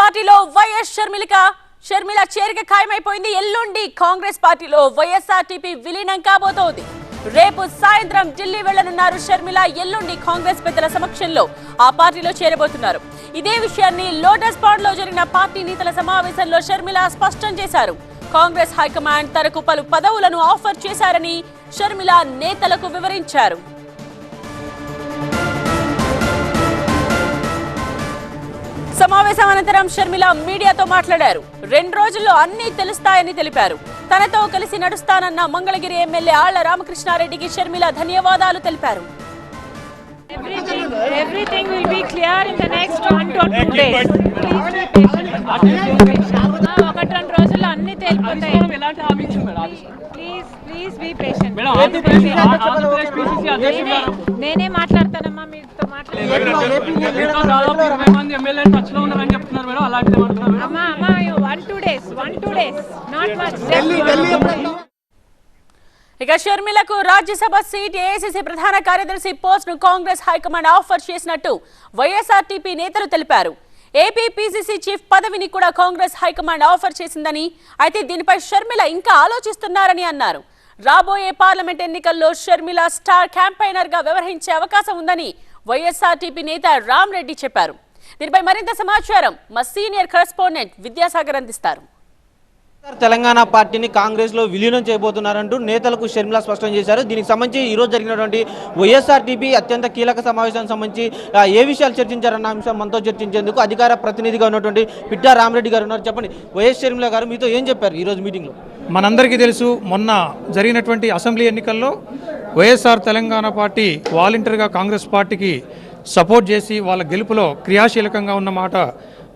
పార్టీలో వైఎస్ షర్మిల చేరిక ఖాయమైపోయింది. ఎల్లుండి కాంగ్రెస్ పార్టీలో వైఎస్ఆర్టీపీ విలీనం కాబోతోంది. రేపు సాయంత్రం ఢిల్లీ వెళ్లనున్నారు షర్మిల. ఎల్లుండి కాంగ్రెస్ పెద్దల సమక్షంలో ఆ పార్టీలో చేరబోతున్నారు. ఇదే విషయాన్ని లోటస్ పాండ్ లో జరిగిన పార్టీ నేతల సమావేశంలో షర్మిల స్పష్టం చేశారు. కాంగ్రెస్ హైకమాండ్ తనకు పలు పదవులను ఆఫర్ చేశారని షర్మిల నేతలకు వివరించారు. సమావేశం అనంతరం షర్మిల మీడియాతో మాట్లాడారు. 2 రోజుల్లో అన్నీ తెలుస్తాయని తెలిపారు. తనతో కలిసి నడుస్తానన్న మంగళగిరి ఎమ్మెల్యే ఆళ్ల రామకృష్ణారెడ్డికి షర్మిల ధన్యవాదాలు తెలిపారు. Everything will be clear in the next 1 to 2 days. ఒకటి 2 రోజుల్లో అన్ని తేలిపోతాయి. Please be patient. నేనే మాట్లాడతానమ్మా, మీతో అమ్మా 1-2 days, not much. ఇక షర్మిలకు రాజ్యసభ సీట్, ఏఐసీసీ ప్రధాన కార్యదర్శి పోస్ట్ ను కాంగ్రెస్ హైకమాండ్ ఆఫర్ చేసినట్టు వైఎస్ఆర్టీపీ నేతలు తెలిపారు. ఏపీ పీసీసీ చీఫ్ పదవిని కూడా కాంగ్రెస్ హైకమాండ్ ఆఫర్ చేసిందని, అయితే దీనిపై షర్మిల ఇంకా ఆలోచిస్తున్నారని అన్నారు. రాబోయే పార్లమెంట్ ఎన్నికల్లో షర్మిల స్టార్ క్యాంపెయినర్ గా వ్యవహరించే అవకాశం ఉందని వైఎస్ఆర్టీపీ నేత రామ్ రెడ్డి చెప్పారు. దీనిపై మరింత సమాచారం మా సీనియర్ కరెస్పాండెంట్ విద్యాసాగర్ అందిస్తారు. తెలంగాణ పార్టీని కాంగ్రెస్లో విలీనం చేయబోతున్నారంటూ నేతలకు షర్మిల స్పష్టం చేశారు. దీనికి సంబంధించి ఈరోజు జరిగినటువంటి వైఎస్ఆర్టీపీ అత్యంత కీలక సమావేశానికి సంబంధించి ఏ విషయాలు చర్చించారన్న అంశం మనతో చర్చించేందుకు అధికార ప్రతినిధిగా ఉన్నటువంటి పిట్టా రామరెడ్డి గారు ఉన్నారు. చెప్పండి, వైఎస్ షర్మిల గారు మీతో ఏం చెప్పారు ఈరోజు మీటింగ్లో? మనందరికీ తెలుసు, మొన్న జరిగినటువంటి అసెంబ్లీ ఎన్నికల్లో వైఎస్ఆర్ తెలంగాణ పార్టీ వాలంటీర్గా కాంగ్రెస్ పార్టీకి సపోర్ట్ చేసి వాళ్ళ గెలుపులో క్రియాశీలకంగా ఉన్నమాట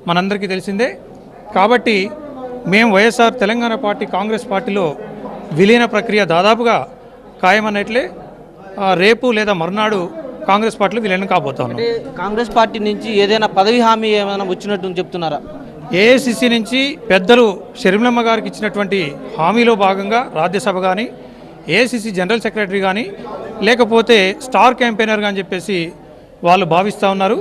మనందరికీ తెలిసిందే. కాబట్టి మేము వైఎస్ఆర్ తెలంగాణ పార్టీ కాంగ్రెస్ పార్టీలో విలీన ప్రక్రియ దాదాపుగా ఖాయమన్నట్లే. రేపు లేదా మర్నాడు కాంగ్రెస్ పార్టీలో విలీనం కాబోతున్నాం. కాంగ్రెస్ పార్టీ నుంచి ఏదైనా పదవి హామీ ఏమైనా వచ్చినట్టు చెప్తున్నారా? ఏఐసిసి నుంచి పెద్దలు షర్మిలమ్మ గారికి ఇచ్చినటువంటి హామీలో భాగంగా రాజ్యసభ కానీ, ఏఐసిసి జనరల్ సెక్రటరీ కానీ, లేకపోతే స్టార్ క్యాంపెయినర్ అని చెప్పేసి వాళ్ళు భావిస్తూ ఉన్నారు.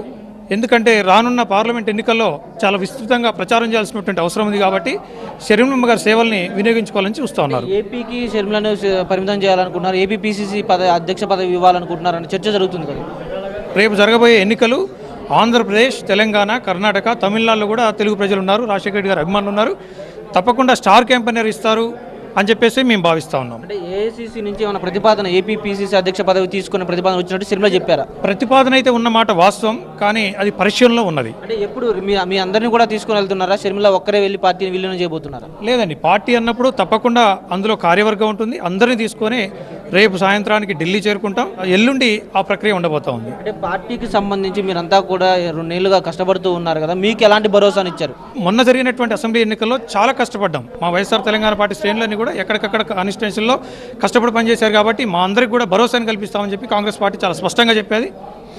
ఎందుకంటే రానున్న పార్లమెంట్ ఎన్నికల్లో చాలా విస్తృతంగా ప్రచారం చేయాల్సినటువంటి అవసరం ఉంది. కాబట్టి షర్మిలమ్మ గారి సేవల్ని వినియోగించుకోవాలని చూస్తూ ఉన్నారు. ఏపీకి షర్మిలను పరిమితం చేయాలనుకుంటున్నారు, ఏపీ పీసీసీ అధ్యక్ష పదవి ఇవ్వాలనుకుంటున్నారని చర్చ జరుగుతుంది కదా. రేపు జరగబోయే ఎన్నికలు ఆంధ్రప్రదేశ్, తెలంగాణ, కర్ణాటక, తమిళనాడులో కూడా తెలుగు ప్రజలు ఉన్నారు, రాజశేఖర రెడ్డి గారు అభిమానులు ఉన్నారు. తప్పకుండా స్టార్ క్యాంపెయినర్ ఇస్తారు అని చెప్పేసి మేము భావిస్తూ ఉన్నాం. అంటే ఏఐసీసీ నుంచి ఏమైనా ప్రతిపాదన, ఏపీ పీసీసీ అధ్యక్ష పదవి తీసుకునే ప్రతిపాదన వచ్చినట్టు షర్మిల చెప్పారా? ప్రతిపాదన అయితే ఉన్నమాట వాస్తవం, కానీ అది పరిశీలనలో ఉన్నది. అంటే ఎప్పుడు మీ అందరినీ కూడా తీసుకుని వెళ్తున్నారా? షర్మిల ఒక్కరే వెళ్ళి పార్టీని విలీనం చేయబోతున్నారా? లేదండి, పార్టీ అన్నప్పుడు తప్పకుండా అందులో కార్యవర్గం ఉంటుంది. అందరినీ తీసుకొని రేపు సాయంత్రానికి ఢిల్లీ చేరుకుంటాం. ఎల్లుండి ఆ ప్రక్రియ ఉండబోతా ఉంది. అంటే పార్టీకి సంబంధించి మీరంతా కూడా 2 ఏళ్లుగా కష్టపడుతూ ఉన్నారు కదా, మీకు ఎలాంటి భరోసాను ఇచ్చారు? మొన్న జరిగినటువంటి అసెంబ్లీ ఎన్నికల్లో చాలా కష్టపడ్డాం. మా వైఎస్ఆర్ తెలంగాణ పార్టీ శ్రేణులన్నీ కూడా ఎక్కడికక్కడ కాన్స్టిట్యున్సీల్లో కష్టపడి పనిచేశారు. కాబట్టి మా అందరికి కూడా భరోసాను కల్పిస్తామని చెప్పి కాంగ్రెస్ పార్టీ చాలా స్పష్టంగా చెప్పేది.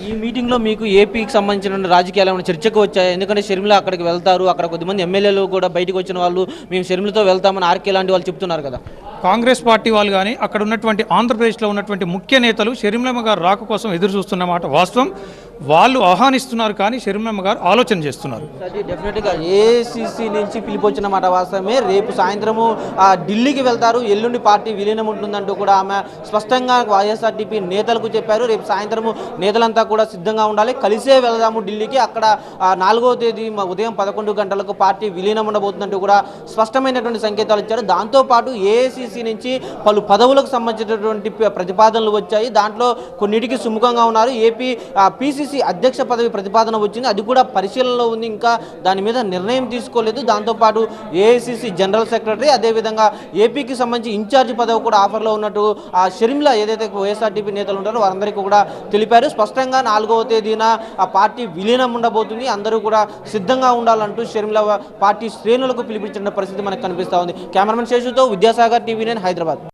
ఈ మీటింగ్లో మీకు ఏపీకి సంబంధించిన రాజకీయాలు ఏమైనా చర్చకు వచ్చాయి? ఎందుకంటే షర్మిల అక్కడికి వెళ్తారు, అక్కడ కొద్దిమంది ఎమ్మెల్యేలు కూడా బయటకు వచ్చిన వాళ్ళు మేము షర్మిలతో వెళ్తామని ఆర్కే లాంటి వాళ్ళు చెప్తున్నారు కదా. కాంగ్రెస్ పార్టీ వాళ్ళు కానీ, అక్కడ ఉన్నటువంటి ఆంధ్రప్రదేశ్లో ఉన్నటువంటి ముఖ్య నేతలు షర్మిలమ్మ గారు రాక కోసం ఎదురు చూస్తున్నమాట వాస్తవం. వాళ్ళు ఆహ్వానిస్తున్నారు, కానీ షర్మిలమ్మ గారు ఆలోచన చేస్తున్నారు. డెఫినెట్గా ఏఐసీసీ నుంచి పిలిపొచ్చిన మాట వాస్తవమే. రేపు సాయంత్రము ఢిల్లీకి వెళ్తారు, ఎల్లుండి పార్టీ విలీనం ఉంటుందంటూ కూడా ఆమె స్పష్టంగా వైఎస్ఆర్టీపీ నేతలకు చెప్పారు. రేపు సాయంత్రము నేతలంతా కూడా సిద్ధంగా ఉండాలి, కలిసే వెళ్దాము ఢిల్లీకి. అక్కడ 4వ తేదీ ఉదయం 11 గంటలకు పార్టీ విలీనం ఉండబోతుందంటూ కూడా స్పష్టమైనటువంటి సంకేతాలు ఇచ్చారు. దాంతోపాటు ఏఐసీసీ నుంచి పలు పదవులకు సంబంధించినటువంటి ప్రతిపాదనలు వచ్చాయి. దాంట్లో కొన్నిటికి సుముఖంగా ఉన్నారు. ఏపీ పీసీసీ అధ్యక్ష పదవి ప్రతిపాదన వచ్చింది, అది కూడా పరిశీలనలో ఉంది, ఇంకా దాని మీద నిర్ణయం తీసుకోలేదు. దాంతోపాటు ఏఐసీసీ జనరల్ సెక్రటరీ, అదేవిధంగా ఏపీకి సంబంధించి ఇన్ఛార్జ్ పదవి కూడా ఆఫర్లో ఉన్నట్టు ఆ షర్మిల ఏదైతే వైఎస్ఆర్టీపీ నేతలు ఉంటారో వారందరికీ కూడా తెలిపారు. స్పష్టంగా 4వ తేదీన ఆ పార్టీ విలీనం ఉండబోతుంది, అందరూ కూడా సిద్ధంగా ఉండాలంటూ షర్మిల పార్టీ శ్రేణులకు పిలిపించిన పరిస్థితి మనకు కనిపిస్తూ ఉంది. కెమెరామెన్ శేషుతో విద్యాసాగర్, టీవీ9 హైదరాబాద్.